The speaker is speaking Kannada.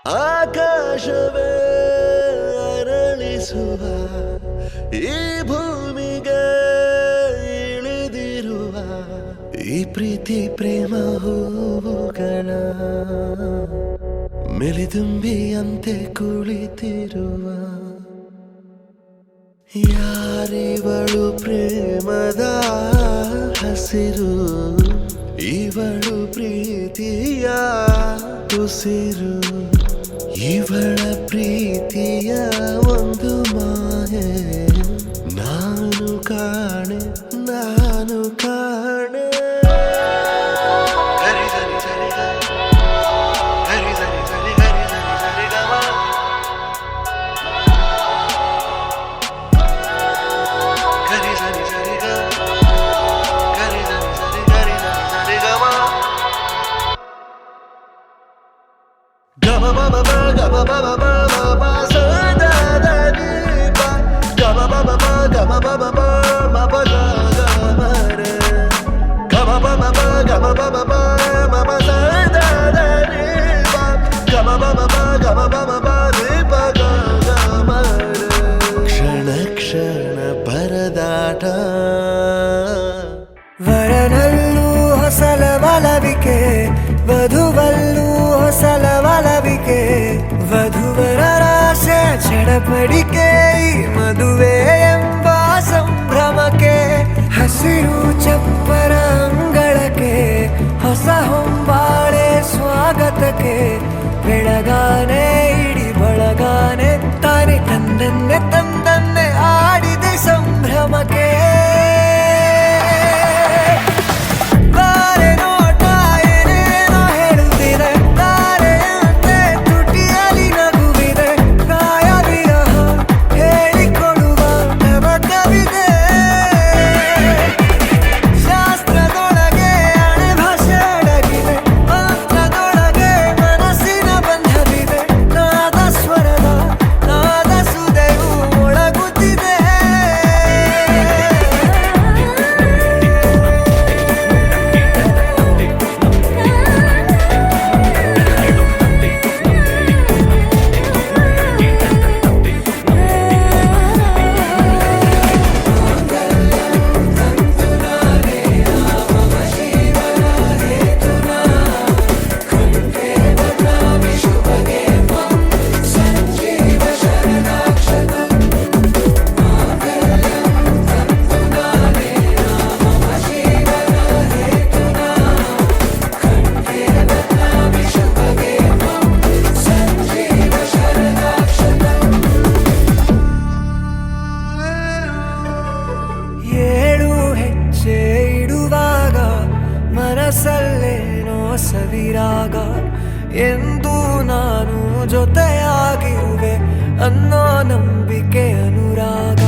ಆಕಾಶವೇ ಅರಳಿಸುವ ಈ ಭೂಮಿಗೆ ಇಳಿದಿರುವ ಈ ಪ್ರೀತಿ ಪ್ರೇಮ ಹೂವುಗಳ ಮೆಲಿದುಂಬಿಯಂತೆ ಕುಳಿತಿರುವ ಯಾರಿವಳು ಪ್ರೇಮದ ಹಸಿರು ಇವಳು ಪ್ರೀತಿಯ ಉಸಿರು ಇವಳ ಪ್ರೀತಿಯ ಒಂದು ಮಾಯೆ ನಾನು ಕಾಣೆ ಕ್ಷಣ ಕ್ಷಣ ಪರದಾಟ ವರನಲ್ಲೂ ಹೊಸಲ ಬಲವಿಕೆ ವಧುವಲ್ಲೂ ಹೊಸಲ ಬಲವಿಕೆ ವಧುವರರ ಆಸೆ ಚಡಪಡಿಕೆ ಈ ಮದುವೆ ಎಂಬ ಸಂಭ್ರಮಕ್ಕೆ ಹಸಿರು ಚಪ್ಪರ ಅಂಗಳಕ್ಕೆ ಹೊಸ ಹೊಂಬಾಳೆ ಸ್ವಾಗತಕ್ಕೆ ಬೆಳಗಾನೆ ಇಡಿ ಬಳಗಾನೆ ತಾನೆ ತಂದನ್ನೇ ಆಡಿದೆ ಸಂಭ್ರಮಕ್ಕೆ ಮನಸ್ಸಲ್ಲೇನೋ ಸವಿರಾಗ ಎಂದು ನಾನು ಜೊತೆಯಾಗಿರುವೆ ಅನ್ನೋ ನಂಬಿಕೆ ಅನುರಾಗ